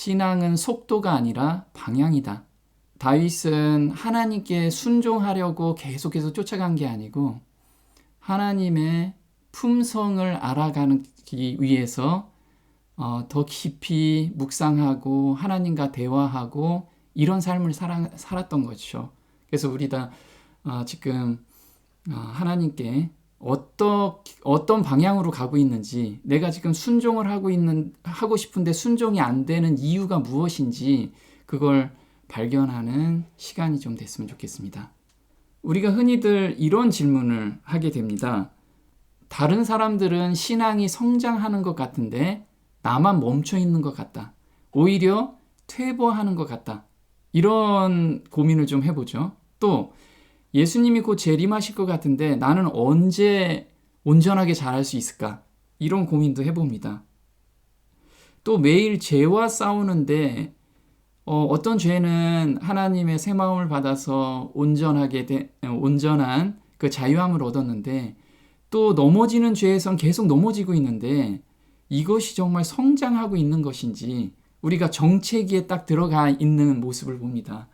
신앙은 속도가 아니라 방향이다. 다윗은 하나님께 순종하려고 계속해서 쫓아간 게 아니고 하나님의 품성을 알아가기 위해서 더 깊이 묵상하고 하나님과 대화하고 이런 삶을 살았던 거죠. 그래서 우리 다 지금 하나님께 어떤 방향으로 가고 있는지, 내가 지금 순종을 하고 싶은데 순종이 안 되는 이유가 무엇인지 그걸 발견하는 시간이 좀 됐으면 좋겠습니다. 우리가 흔히들 이런 질문을 하게 됩니다. 다른 사람들은 신앙이 성장하는 것 같은데 나만 멈춰 있는 것 같다. 오히려 퇴보하는 것 같다. 이런 고민을 좀 해보죠. 또 예수님이 곧 재림하실 것 같은데 나는 언제 온전하게 잘할 수 있을까? 이런 고민도 해봅니다. 또 매일 죄와 싸우는데 어떤 죄는 하나님의 새 마음을 받아서 온전한 그 자유함을 얻었는데 또 넘어지는 죄에선 계속 넘어지고 있는데 이것이 정말 성장하고 있는 것인지 우리가 정체기에 딱 들어가 있는 모습을 봅니다.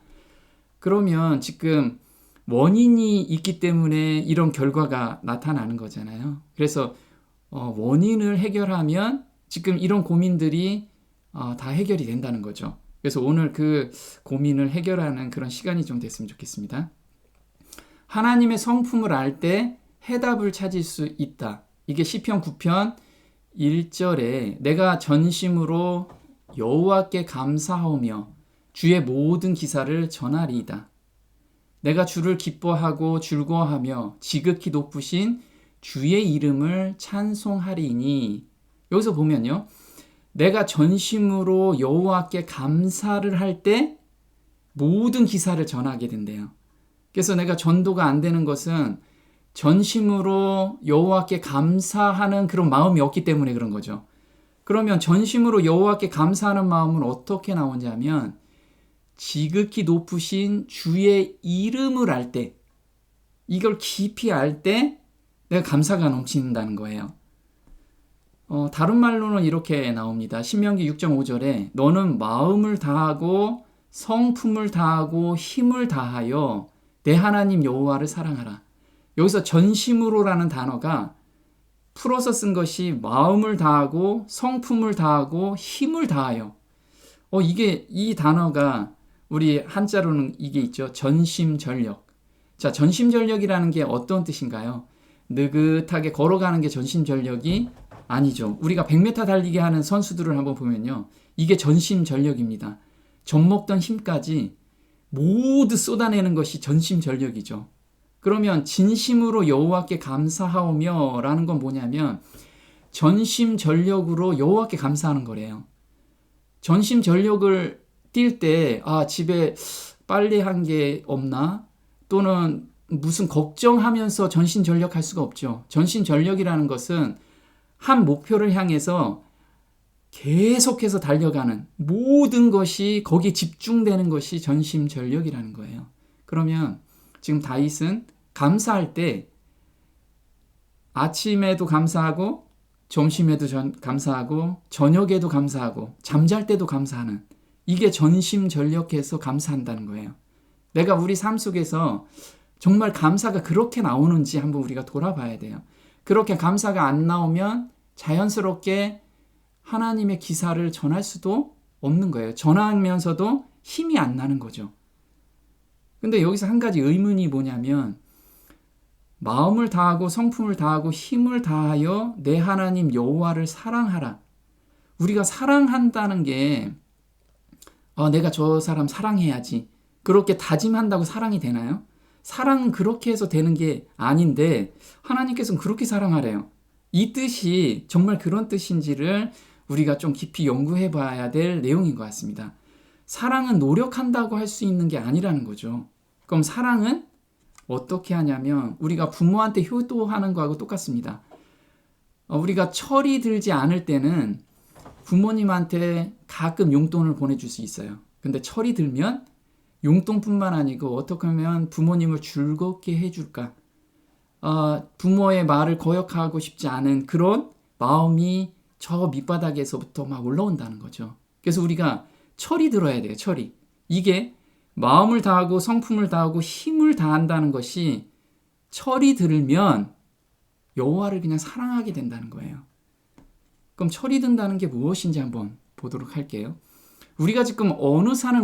그러면 지금 원인이 있기 때문에 이런 결과가 나타나는 거잖아요. 그래서 원인을 해결하면 지금 이런 고민들이 다 해결이 된다는 거죠. 그래서 오늘 그 고민을 해결하는 그런 시간이 좀 됐으면 좋겠습니다. 하나님의 성품을 알 때 해답을 찾을 수 있다. 이게 시편 9편 1절에 내가 전심으로 여호와께 감사하며 주의 모든 기사를 전하리이다. 내가 주를 기뻐하고 즐거워하며 지극히 높으신 주의 이름을 찬송하리니. 여기서 보면요, 내가 전심으로 여호와께 감사를 할 때 모든 기사를 전하게 된대요. 그래서 내가 전도가 안 되는 것은 전심으로 여호와께 감사하는 그런 마음이 없기 때문에 그런 거죠. 그러면 전심으로 여호와께 감사하는 마음은 어떻게 나오는지 하면 지극히 높으신 주의 이름을 알 때, 이걸 깊이 알 때 내가 감사가 넘친다는 거예요. 다른 말로는 이렇게 나옵니다. 신명기 6.5절에 너는 마음을 다하고 성품을 다하고 힘을 다하여 내 하나님 여호와를 사랑하라. 여기서 전심으로라는 단어가 풀어서 쓴 것이 마음을 다하고 성품을 다하고 힘을 다하여. 이 단어가 우리 한자로는 이게 있죠. 전심전력. 자, 전심전력이라는 게 어떤 뜻인가요? 느긋하게 걸어가는 게 전심전력이 아니죠. 우리가 100m 달리기 하는 선수들을 한번 보면요, 이게 전심전력입니다. 젖먹던 힘까지 모두 쏟아내는 것이 전심전력이죠. 그러면 진심으로 여호와께 감사하오며 라는 건 뭐냐면 전심전력으로 여호와께 감사하는 거래요. 전심전력을 뛸 때 집에 빨래한 게 없나? 또는 무슨 걱정하면서 전심전력할 수가 없죠. 전심전력이라는 것은 한 목표를 향해서 계속해서 달려가는 모든 것이 거기에 집중되는 것이 전심전력이라는 거예요. 그러면 지금 다윗은 감사할 때 아침에도 감사하고 점심에도 감사하고 저녁에도 감사하고 잠잘 때도 감사하는, 이게 전심전력해서 감사한다는 거예요. 내가 우리 삶 속에서 정말 감사가 그렇게 나오는지 한번 우리가 돌아봐야 돼요. 그렇게 감사가 안 나오면 자연스럽게 하나님의 기사를 전할 수도 없는 거예요. 전하면서도 힘이 안 나는 거죠. 근데 여기서 한 가지 의문이 뭐냐면 마음을 다하고 성품을 다하고 힘을 다하여 내 하나님 여호와를 사랑하라. 우리가 사랑한다는 게 내가 저 사람 사랑해야지, 그렇게 다짐한다고 사랑이 되나요? 사랑은 그렇게 해서 되는 게 아닌데 하나님께서는 그렇게 사랑하래요. 이 뜻이 정말 그런 뜻인지를 우리가 좀 깊이 연구해 봐야 될 내용인 것 같습니다. 사랑은 노력한다고 할 수 있는 게 아니라는 거죠. 그럼 사랑은 어떻게 하냐면 우리가 부모한테 효도하는 거하고 똑같습니다. 우리가 철이 들지 않을 때는 부모님한테 가끔 용돈을 보내줄 수 있어요. 근데 철이 들면 용돈뿐만 아니고 어떻게 하면 부모님을 즐겁게 해줄까? 부모의 말을 거역하고 싶지 않은 그런 마음이 저 밑바닥에서부터 막 올라온다는 거죠. 그래서 우리가 철이 들어야 돼요. 철이. 이게 마음을 다하고 성품을 다하고 힘을 다한다는 것이 철이 들면 여호와를 그냥 사랑하게 된다는 거예요. 그럼 철이 든다는 게 무엇인지 한번 보도록 할게요. 우리가 지금 어느 산을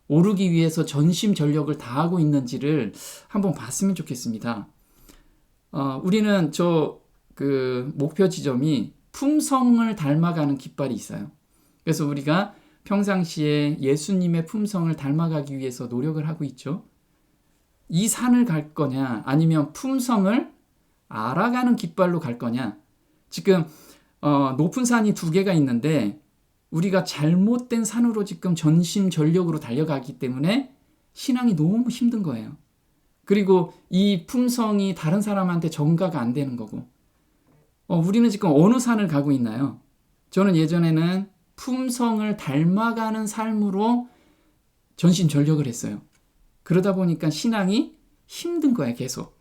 오르기 위해서 전심전력을 다하고 있는지를 한번 봤으면 좋겠습니다. 우리는 목표 지점이 품성을 닮아가는 깃발이 있어요. 그래서 우리가 평상시에 예수님의 품성을 닮아가기 위해서 노력을 하고 있죠. 이 산을 갈 거냐 아니면 품성을 알아가는 깃발로 갈 거냐. 지금 높은 산이 두 개가 있는데 우리가 잘못된 산으로 지금 전심전력으로 달려가기 때문에 신앙이 너무 힘든 거예요. 그리고 이 품성이 다른 사람한테 전가가 안 되는 거고. 우리는 지금 어느 산을 가고 있나요? 저는 예전에는 품성을 닮아가는 삶으로 전심전력을 했어요. 그러다 보니까 신앙이 힘든 거예요, 계속.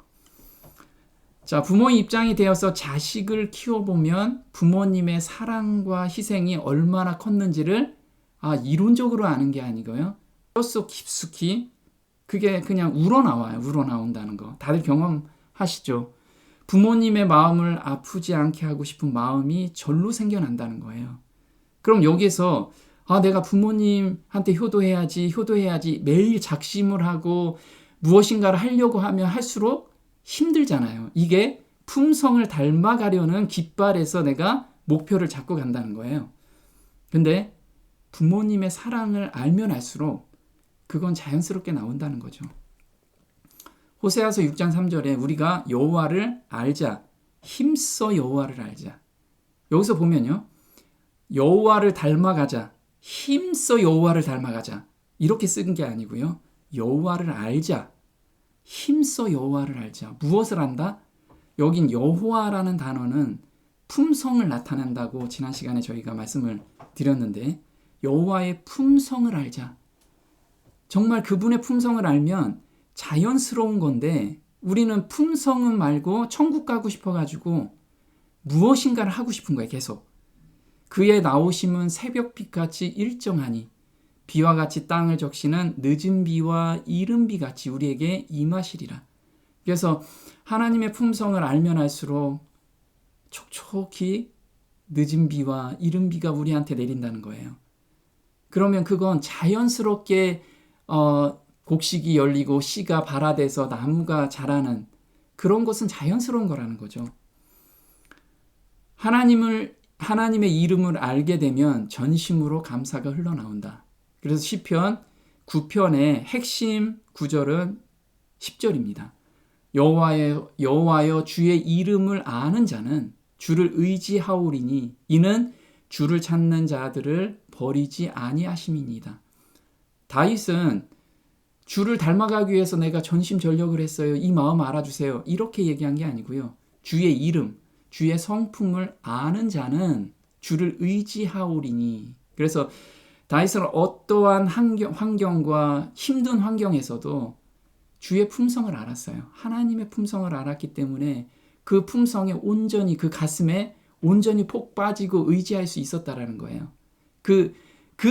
자, 부모의 입장이 되어서 자식을 키워보면 부모님의 사랑과 희생이 얼마나 컸는지를 이론적으로 아는 게 아니고요. 뼛속 깊숙이 그게 그냥 우러나와요. 우러나온다는 거. 다들 경험하시죠? 부모님의 마음을 아프지 않게 하고 싶은 마음이 절로 생겨난다는 거예요. 그럼 여기서 내가 부모님한테 효도해야지 매일 작심을 하고 무엇인가를 하려고 하면 할수록 힘들잖아요. 이게 품성을 닮아가려는 깃발에서 내가 목표를 잡고 간다는 거예요. 근데 부모님의 사랑을 알면 알수록 그건 자연스럽게 나온다는 거죠. 호세아서 6장 3절에 우리가 여호와를 알자. 힘써 여호와를 알자. 여기서 보면요. 여호와를 닮아가자. 힘써 여호와를 닮아가자. 이렇게 쓴 게 아니고요. 여호와를 알자. 힘써 여호와를 알자. 무엇을 안다? 여긴 여호와라는 단어는 품성을 나타낸다고 지난 시간에 저희가 말씀을 드렸는데 여호와의 품성을 알자. 정말 그분의 품성을 알면 자연스러운 건데 우리는 품성은 말고 천국 가고 싶어가지고 무엇인가를 하고 싶은 거예요. 계속. 그의 나오심은 새벽빛같이 일정하니 비와 같이 땅을 적시는 늦은 비와 이른 비같이 우리에게 임하시리라. 그래서 하나님의 품성을 알면 알수록 촉촉히 늦은 비와 이른 비가 우리한테 내린다는 거예요. 그러면 그건 자연스럽게 곡식이 열리고 씨가 발아돼서 나무가 자라는 그런 것은 자연스러운 거라는 거죠. 하나님의 이름을 알게 되면 전심으로 감사가 흘러나온다. 그래서 시편 9편의 핵심 구절은 10절입니다. 여호와여 주의 이름을 아는 자는 주를 의지하오리니 이는 주를 찾는 자들을 버리지 아니하심이니이다. 다윗은 주를 닮아가기 위해서 내가 전심전력을 했어요. 이 마음 알아주세요. 이렇게 얘기한 게 아니고요. 주의 이름, 주의 성품을 아는 자는 주를 의지하오리니. 그래서 다윗은 어떠한 환경과 힘든 환경에서도 주의 품성을 알았어요. 하나님의 품성을 알았기 때문에 그 품성에 온전히 그 가슴에 온전히 폭 빠지고 의지할 수 있었다라는 거예요. 그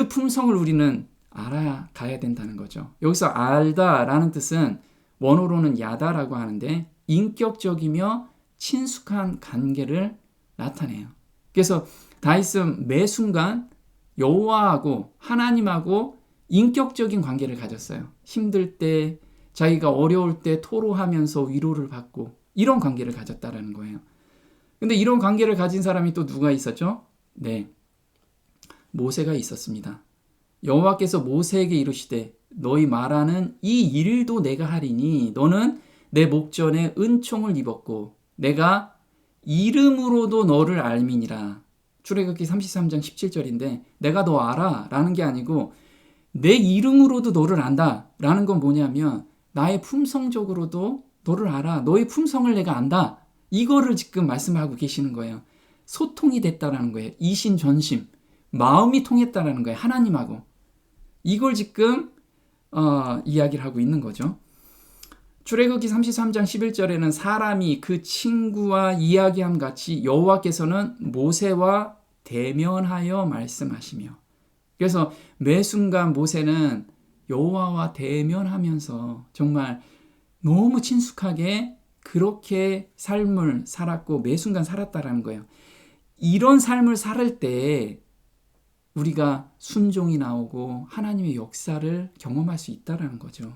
품성을 우리는 알아가야 된다는 거죠. 여기서 알다라는 뜻은 원어로는 야다라고 하는데 인격적이며 친숙한 관계를 나타내요. 그래서 다윗은 매 순간 여호와하고 하나님하고 인격적인 관계를 가졌어요. 힘들 때, 자기가 어려울 때 토로하면서 위로를 받고 이런 관계를 가졌다라는 거예요. 근데 이런 관계를 가진 사람이 또 누가 있었죠? 네, 모세가 있었습니다. 여호와께서 모세에게 이르시되 너희 말하는 이 일도 내가 하리니 너는 내 목전에 은총을 입었고 내가 이름으로도 너를 알미니라. 출애굽기 33장 17절인데 내가 너 알아 라는 게 아니고 내 이름으로도 너를 안다 라는 건 뭐냐면 나의 품성적으로도 너를 알아. 너의 품성을 내가 안다. 이거를 지금 말씀하고 계시는 거예요. 소통이 됐다라는 거예요. 이신전심. 마음이 통했다라는 거예요. 하나님하고. 이걸 지금 이야기를 하고 있는 거죠. 출애굽기 33장 11절에는 사람이 그 친구와 이야기함 같이 여호와께서는 모세와 대면하여 말씀하시며. 그래서 매 순간 모세는 여호와와 대면하면서 정말 너무 친숙하게 그렇게 삶을 살았고 매 순간 살았다라는 거예요. 이런 삶을 살 때 우리가 순종이 나오고 하나님의 역사를 경험할 수 있다라는 거죠.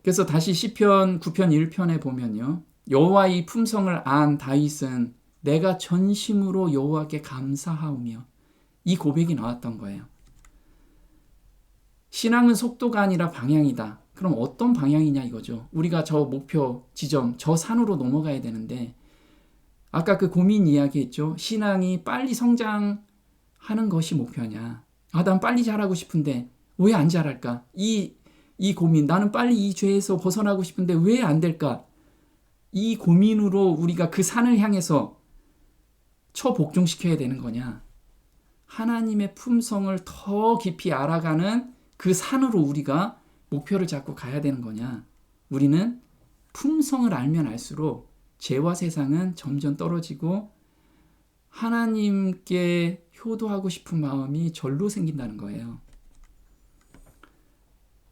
그래서 다시 시편 9편 1편에 보면요. 여호와의 품성을 안 다윗은 내가 전심으로 여호와께 감사하오며 이 고백이 나왔던 거예요. 신앙은 속도가 아니라 방향이다. 그럼 어떤 방향이냐 이거죠. 우리가 저 목표 지점, 저 산으로 넘어가야 되는데 아까 그 고민 이야기했죠. 신앙이 빨리 성장하는 것이 목표냐. 난 빨리 자라고 싶은데 왜 안 자랄까? 이 고민, 나는 빨리 이 죄에서 벗어나고 싶은데 왜 안 될까? 이 고민으로 우리가 그 산을 향해서 처복종시켜야 되는 거냐? 하나님의 품성을 더 깊이 알아가는 그 산으로 우리가 목표를 잡고 가야 되는 거냐? 우리는 품성을 알면 알수록 죄와 세상은 점점 떨어지고 하나님께 효도하고 싶은 마음이 절로 생긴다는 거예요.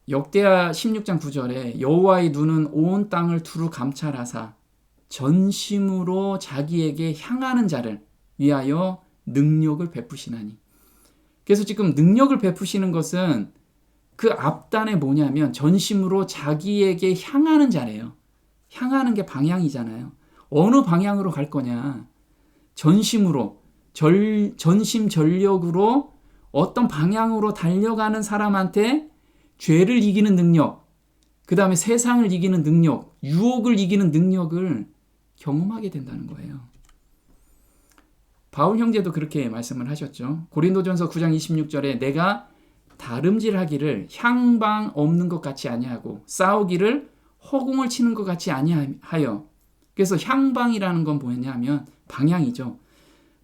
역대하 16장 9절에 여호와의 눈은 온 땅을 두루 감찰하사 전심으로 자기에게 향하는 자를 위하여 능력을 베푸시나니. 그래서 지금 능력을 베푸시는 것은 그 앞단에 뭐냐면 전심으로 자기에게 향하는 자래요. 향하는 게 방향이잖아요. 어느 방향으로 갈 거냐. 전심으로, 전심전력으로 어떤 방향으로 달려가는 사람한테 죄를 이기는 능력, 그 다음에 세상을 이기는 능력, 유혹을 이기는 능력을 경험하게 된다는 거예요. 바울 형제도 그렇게 말씀을 하셨죠. 고린도전서 9장 26절에 내가 다름질하기를 향방 없는 것 같이 아니하고 싸우기를 허공을 치는 것 같이 아니하여. 그래서 향방이라는 건 뭐냐면 방향이죠.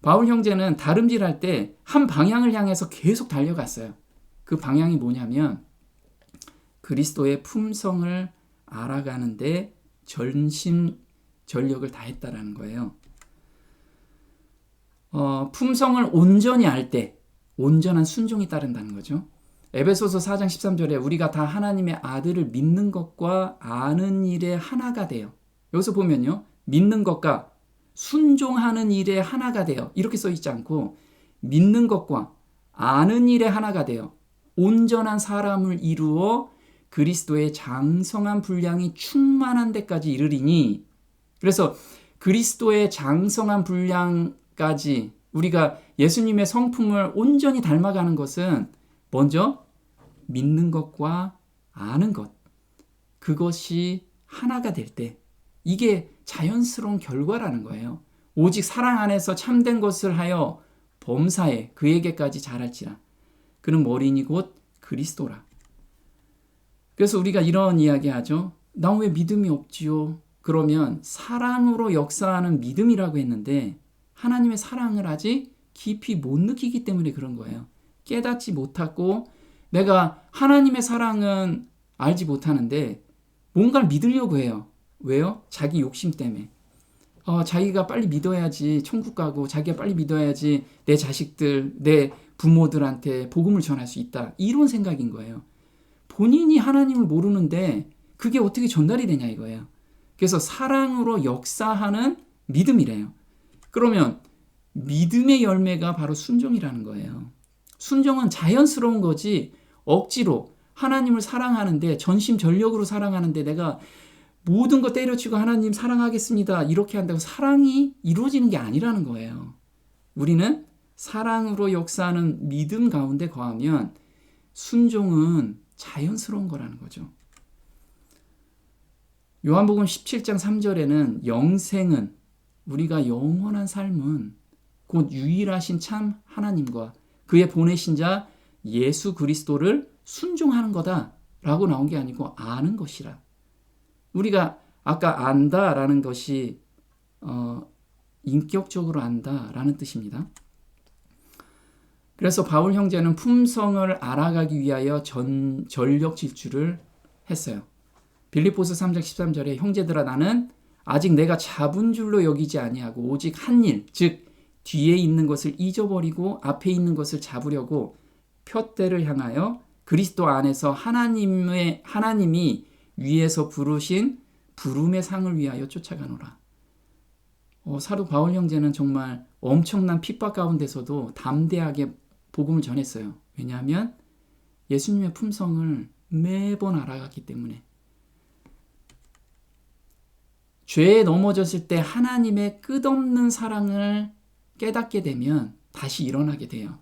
바울 형제는 다름질할 때 한 방향을 향해서 계속 달려갔어요. 그 방향이 뭐냐면 그리스도의 품성을 알아가는데 전심전력을 다했다라는 거예요. 품성을 온전히 알 때 온전한 순종이 따른다는 거죠. 에베소서 4장 13절에 우리가 다 하나님의 아들을 믿는 것과 아는 일에 하나가 돼요. 여기서 보면요. 믿는 것과 순종하는 일에 하나가 돼요. 이렇게 써 있지 않고 믿는 것과 아는 일에 하나가 돼요. 온전한 사람을 이루어 그리스도의 장성한 분량이 충만한 데까지 이르리니. 그래서 그리스도의 장성한 분량까지 우리가 예수님의 성품을 온전히 닮아가는 것은 먼저 믿는 것과 아는 것, 그것이 하나가 될 때 이게 자연스러운 결과라는 거예요. 오직 사랑 안에서 참된 것을 하여 범사에 그에게까지 자랄지라. 그는 머리니 곧 그리스도라. 그래서 우리가 이런 이야기 하죠. 나 왜 믿음이 없지요? 그러면 사랑으로 역사하는 믿음이라고 했는데 하나님의 사랑을 아직 깊이 못 느끼기 때문에 그런 거예요. 깨닫지 못하고 내가 하나님의 사랑은 알지 못하는데 뭔가를 믿으려고 해요. 왜요? 자기 욕심 때문에. 자기가 빨리 믿어야지 천국 가고 자기가 빨리 믿어야지 내 자식들, 내 부모들한테 복음을 전할 수 있다. 이런 생각인 거예요. 본인이 하나님을 모르는데 그게 어떻게 전달이 되냐 이거예요. 그래서 사랑으로 역사하는 믿음이래요. 그러면 믿음의 열매가 바로 순종이라는 거예요. 순종은 자연스러운 거지 억지로 하나님을 사랑하는데 전심전력으로 사랑하는데 내가 모든 거 때려치고 하나님 사랑하겠습니다. 이렇게 한다고 사랑이 이루어지는 게 아니라는 거예요. 우리는 사랑으로 역사하는 믿음 가운데 거하면 순종은 자연스러운 거라는 거죠. 요한복음 17장 3절에는 영생은 우리가 영원한 삶은 곧 유일하신 참 하나님과 그의 보내신 자 예수 그리스도를 순종하는 거다라고 나온 게 아니고 아는 것이라. 우리가 아까 안다라는 것이 인격적으로 안다라는 뜻입니다. 그래서 바울 형제는 품성을 알아가기 위하여 전력 질주를 했어요. 빌립보서 3장 13절에 형제들아 나는 아직 내가 잡은 줄로 여기지 아니하고 오직 한 일, 즉 뒤에 있는 것을 잊어버리고 앞에 있는 것을 잡으려고 표대를 향하여 그리스도 안에서 하나님이 위에서 부르신 부름의 상을 위하여 쫓아가노라. 사도 바울 형제는 정말 엄청난 핍박 가운데서도 담대하게 복음을 전했어요. 왜냐하면 예수님의 품성을 매번 알아갔기 때문에. 죄에 넘어졌을 때 하나님의 끝없는 사랑을 깨닫게 되면 다시 일어나게 돼요.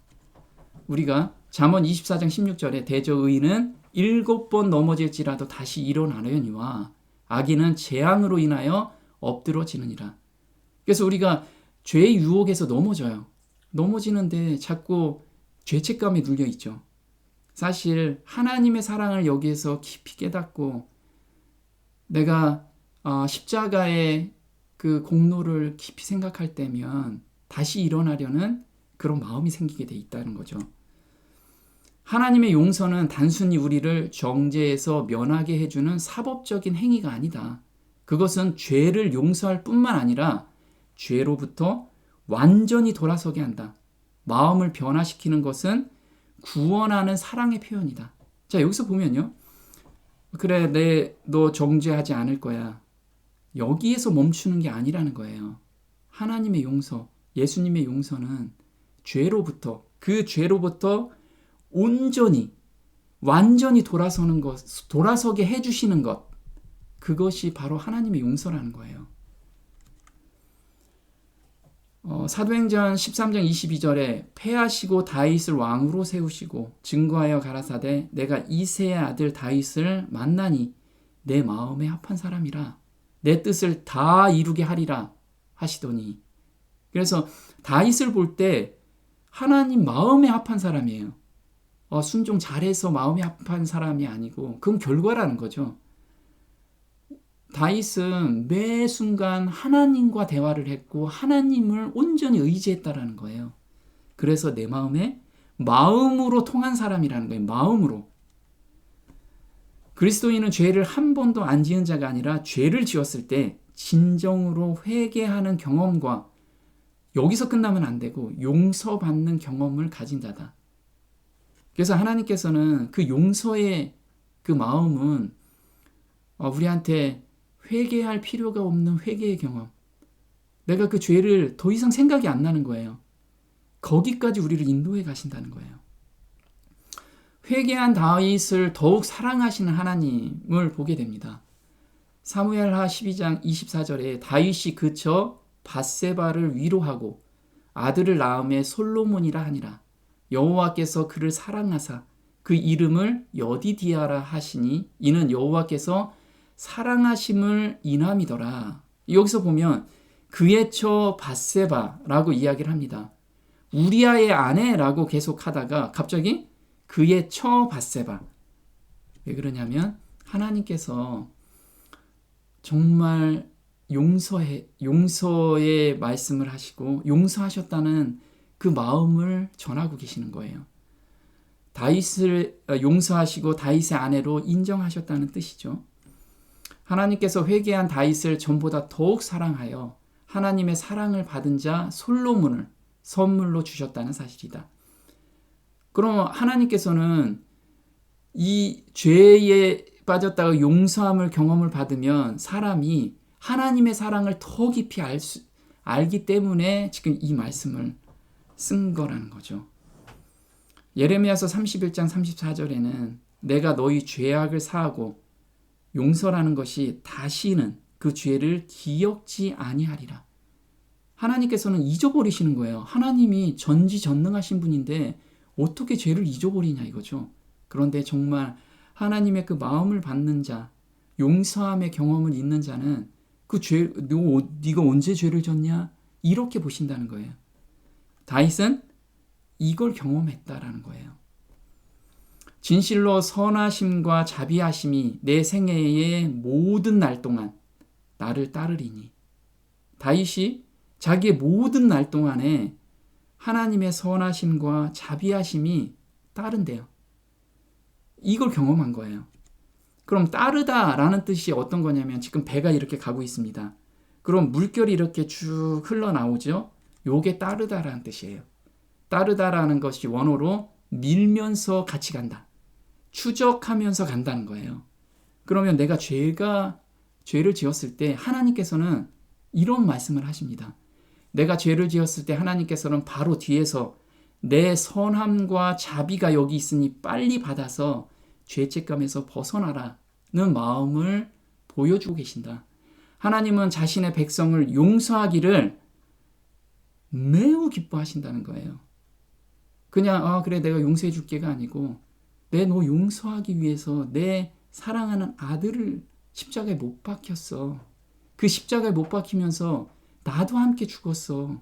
우리가 잠언 24장 16절에 대저 의인은 7번 넘어질지라도 다시 일어나려니와 악인은 재앙으로 인하여 엎드러지느니라. 그래서 우리가 죄의 유혹에서 넘어져요. 넘어지는데 자꾸 죄책감에 눌려 있죠. 사실 하나님의 사랑을 여기에서 깊이 깨닫고 내가 십자가의 그 공로를 깊이 생각할 때면 다시 일어나려는 그런 마음이 생기게 돼 있다는 거죠. 하나님의 용서는 단순히 우리를 정죄에서 면하게 해주는 사법적인 행위가 아니다. 그것은 죄를 용서할 뿐만 아니라 죄로부터 완전히 돌아서게 한다. 마음을 변화시키는 것은 구원하는 사랑의 표현이다. 자, 여기서 보면요. 그래, 너 정죄하지 않을 거야. 여기에서 멈추는 게 아니라는 거예요. 하나님의 용서, 예수님의 용서는 그 죄로부터 온전히, 완전히 돌아서는 것, 돌아서게 해주시는 것, 그것이 바로 하나님의 용서라는 거예요. 사도행전 13장 22절에 패하시고 다윗을 왕으로 세우시고 증거하여 가라사대 내가 이새의 아들 다윗을 만나니 내 마음에 합한 사람이라 내 뜻을 다 이루게 하리라 하시더니, 그래서 다윗을 볼 때 하나님 마음에 합한 사람이에요. 순종 잘해서 마음에 합한 사람이 아니고 그건 결과라는 거죠. 다윗은 매 순간 하나님과 대화를 했고 하나님을 온전히 의지했다라는 거예요. 그래서 내 마음으로 통한 사람이라는 거예요. 마음으로. 그리스도인은 죄를 한 번도 안 지은 자가 아니라 죄를 지었을 때 진정으로 회개하는 경험과 여기서 끝나면 안 되고 용서받는 경험을 가진 자다. 그래서 하나님께서는 그 용서의 그 마음은 우리한테 회개할 필요가 없는 회개의 경험. 내가 그 죄를 더 이상 생각이 안 나는 거예요. 거기까지 우리를 인도해 가신다는 거예요. 회개한 다윗을 더욱 사랑하시는 하나님을 보게 됩니다. 사무엘하 12장 24절에 다윗이 그쳐 밧세바를 위로하고 아들을 낳음에 솔로몬이라 하니라. 여호와께서 그를 사랑하사 그 이름을 여디디아라 하시니 이는 여호와께서 사랑하심을 인함이더라. 여기서 보면 그의 처 밧세바라고 이야기를 합니다. 우리아의 아내라고 계속 하다가 갑자기 그의 처 밧세바. 왜 그러냐면 하나님께서 정말 용서의 말씀을 하시고 용서하셨다는 그 마음을 전하고 계시는 거예요. 다윗을 용서하시고 다윗의 아내로 인정하셨다는 뜻이죠. 하나님께서 회개한 다윗을 전보다 더욱 사랑하여 하나님의 사랑을 받은 자 솔로몬을 선물로 주셨다는 사실이다. 그럼 하나님께서는 이 죄에 빠졌다가 용서함을 경험을 받으면 사람이 하나님의 사랑을 더 깊이 알기 때문에 지금 이 말씀을 쓴 거라는 거죠. 예레미야서 31장 34절에는 내가 너희 죄악을 사하고 용서라는 것이 다시는 그 죄를 기억지 아니하리라. 하나님께서는 잊어버리시는 거예요. 하나님이 전지전능하신 분인데 어떻게 죄를 잊어버리냐 이거죠. 그런데 정말 하나님의 그 마음을 받는 자, 용서함의 경험을 있는 자는 그 죄, 네가 언제 죄를 졌냐? 이렇게 보신다는 거예요. 다윗은 이걸 경험했다라는 거예요. 진실로 선하심과 자비하심이 내 생애의 모든 날 동안 나를 따르리니. 다윗이 자기의 모든 날 동안에 하나님의 선하심과 자비하심이 따른대요. 이걸 경험한 거예요. 그럼 따르다라는 뜻이 어떤 거냐면 지금 배가 이렇게 가고 있습니다. 그럼 물결이 이렇게 쭉 흘러나오죠. 요게 따르다라는 뜻이에요. 따르다라는 것이 원어로 밀면서 같이 간다. 추적하면서 간다는 거예요. 그러면 내가 죄를 지었을 때 하나님께서는 이런 말씀을 하십니다. 내가 죄를 지었을 때 하나님께서는 바로 뒤에서 내 선함과 자비가 여기 있으니 빨리 받아서 죄책감에서 벗어나라는 마음을 보여주고 계신다. 하나님은 자신의 백성을 용서하기를 매우 기뻐하신다는 거예요. 그냥 그래 내가 용서해 줄게가 아니고 너 용서하기 위해서 내 사랑하는 아들을 십자가에 못 박혔어. 그 십자가에 못 박히면서 나도 함께 죽었어.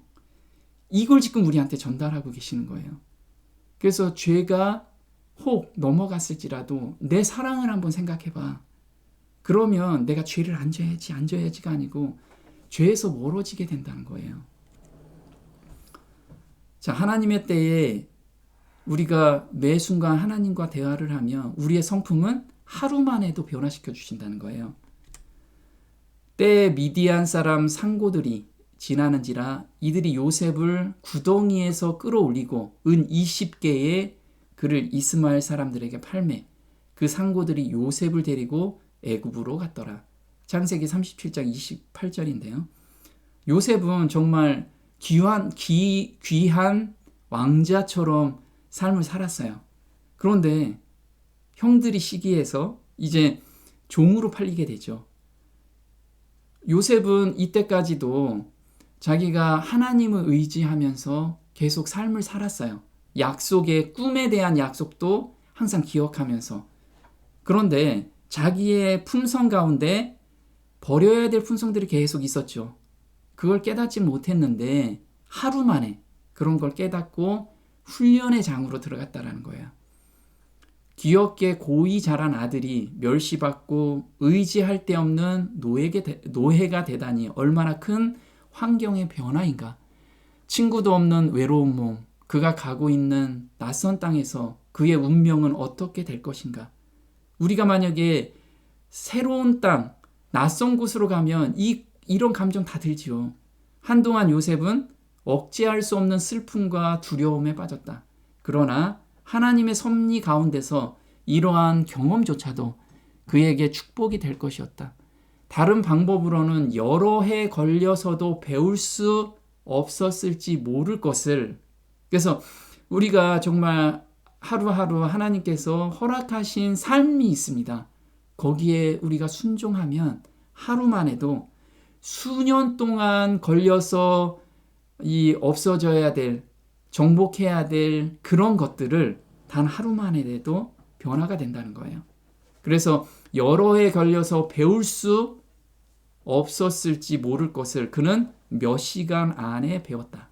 이걸 지금 우리한테 전달하고 계시는 거예요. 그래서 죄가 혹 넘어갔을지라도 내 사랑을 한번 생각해봐. 그러면 내가 죄를 안 져야지가 아니고 죄에서 멀어지게 된다는 거예요. 자, 하나님의 때에 우리가 매 순간 하나님과 대화를 하면 우리의 성품은 하루 만에도 변화시켜 주신다는 거예요. 때에 미디안 사람 상고들이 지나는지라 이들이 요셉을 구덩이에서 끌어올리고 은 20개의 그를 이스마엘 사람들에게 팔매 그 상고들이 요셉을 데리고 애굽으로 갔더라. 창세기 37장 28절인데요. 요셉은 정말 귀한 왕자처럼 삶을 살았어요. 그런데 형들이 시기해서 이제 종으로 팔리게 되죠. 요셉은 이때까지도 자기가 하나님을 의지하면서 계속 삶을 살았어요. 약속의 꿈에 대한 약속도 항상 기억하면서. 그런데 자기의 품성 가운데 버려야 될 품성들이 계속 있었죠. 그걸 깨닫지 못했는데 하루 만에 그런 걸 깨닫고 훈련의 장으로 들어갔다라는 거예요. 귀엽게 고이 자란 아들이 멸시받고 의지할 데 없는 노예가 되다니 얼마나 큰 환경의 변화인가. 친구도 없는 외로운 몸, 그가 가고 있는 낯선 땅에서 그의 운명은 어떻게 될 것인가. 우리가 만약에 새로운 땅, 낯선 곳으로 가면 이런 감정 다 들지요. 한동안 요셉은 억제할 수 없는 슬픔과 두려움에 빠졌다. 그러나 하나님의 섭리 가운데서 이러한 경험조차도 그에게 축복이 될 것이었다. 다른 방법으로는 여러 해 걸려서도 배울 수 없었을지 모를 것을. 그래서 우리가 정말 하루하루 하나님께서 허락하신 삶이 있습니다. 거기에 우리가 순종하면 하루만 해도 수년 동안 걸려서 없어져야 될, 정복해야 될 그런 것들을 단 하루만에 돼도 변화가 된다는 거예요. 그래서 여러 해 걸려서 배울 수 없었을지 모를 것을 그는 몇 시간 안에 배웠다.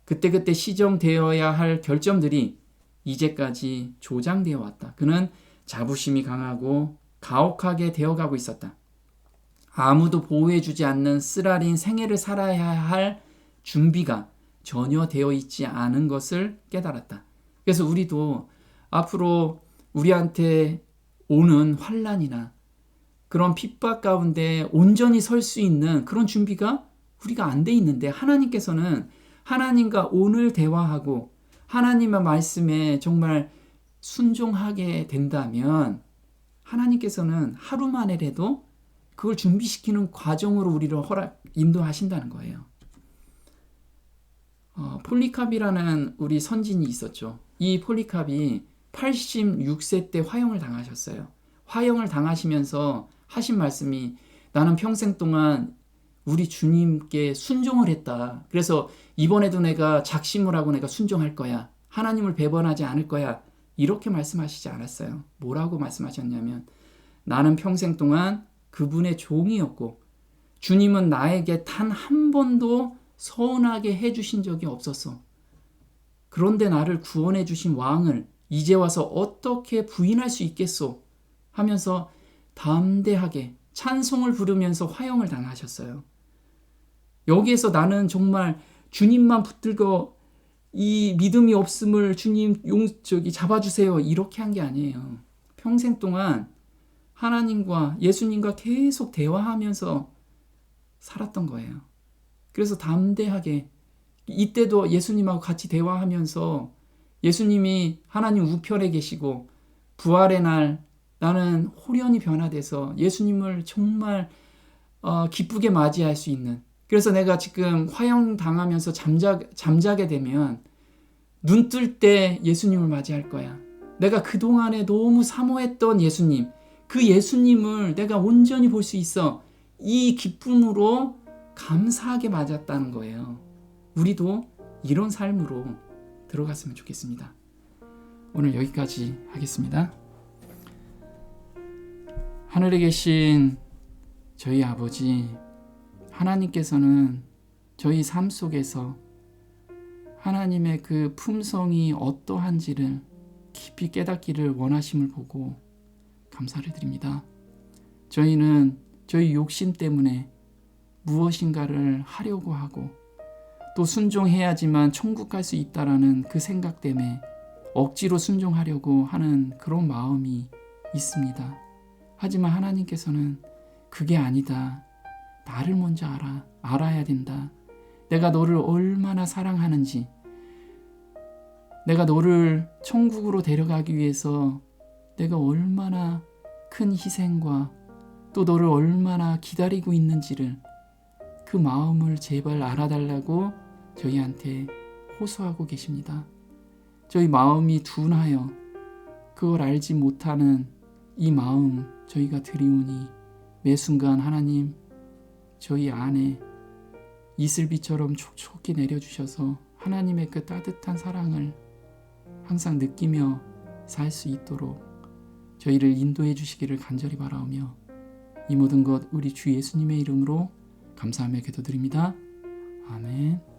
그때그때 시정되어야 할 결점들이 이제까지 조장되어 왔다. 그는 자부심이 강하고 가혹하게 되어가고 있었다. 아무도 보호해주지 않는 쓰라린 생애를 살아야 할 준비가 전혀 되어 있지 않은 것을 깨달았다. 그래서 우리도 앞으로 우리한테 오는 환난이나 그런 핍박 가운데 온전히 설 수 있는 그런 준비가 우리가 안 돼 있는데 하나님께서는 하나님과 오늘 대화하고 하나님의 말씀에 정말 순종하게 된다면 하나님께서는 하루 만에라도 그걸 준비시키는 과정으로 우리를 인도하신다는 거예요. 폴리캅이라는 우리 선진이 있었죠. 이 폴리캅이 86세 때 화형을 당하셨어요. 화형을 당하시면서 하신 말씀이 나는 평생 동안 우리 주님께 순종을 했다. 그래서 이번에도 내가 작심을 하고 내가 순종할 거야. 하나님을 배반하지 않을 거야. 이렇게 말씀하시지 않았어요. 뭐라고 말씀하셨냐면 나는 평생 동안 그분의 종이었고 주님은 나에게 단 한 번도 서운하게 해주신 적이 없었어. 그런데 나를 구원해 주신 왕을 이제 와서 어떻게 부인할 수 있겠소? 하면서 담대하게 찬송을 부르면서 화형을 당하셨어요. 여기에서 나는 정말 주님만 붙들고 이 믿음이 없음을 주님 잡아주세요. 이렇게 한 게 아니에요. 평생 동안 하나님과 예수님과 계속 대화하면서 살았던 거예요. 그래서 담대하게 이때도 예수님하고 같이 대화하면서 예수님이 하나님 우편에 계시고 부활의 날 나는 홀연히 변화돼서 예수님을 정말 기쁘게 맞이할 수 있는, 그래서 내가 지금 화형 당하면서 잠자게 되면 눈 뜰 때 예수님을 맞이할 거야. 내가 그동안에 너무 사모했던 예수님, 그 예수님을 내가 온전히 볼 수 있어. 이 기쁨으로 감사하게 맞았다는 거예요. 우리도 이런 삶으로 들어갔으면 좋겠습니다. 오늘 여기까지 하겠습니다. 하늘에 계신 저희 아버지, 하나님께서는 저희 삶 속에서 하나님의 그 품성이 어떠한지를 깊이 깨닫기를 원하심을 보고 감사를 드립니다. 저희는 저희 욕심 때문에 무엇인가를 하려고 하고 또 순종해야지만 천국 갈 수 있다라는 그 생각 때문에 억지로 순종하려고 하는 그런 마음이 있습니다. 하지만 하나님께서는 그게 아니다. 나를 먼저 알아야 된다. 내가 너를 얼마나 사랑하는지, 내가 너를 천국으로 데려가기 위해서 내가 얼마나 큰 희생과 또 너를 얼마나 기다리고 있는지를, 그 마음을 제발 알아달라고 저희한테 호소하고 계십니다. 저희 마음이 둔하여 그걸 알지 못하는 이 마음 저희가 드리오니 매 순간 하나님 저희 안에 이슬비처럼 촉촉히 내려주셔서 하나님의 그 따뜻한 사랑을 항상 느끼며 살 수 있도록 저희를 인도해 주시기를 간절히 바라오며 이 모든 것 우리 주 예수님의 이름으로 감사하며 기도드립니다. 아멘.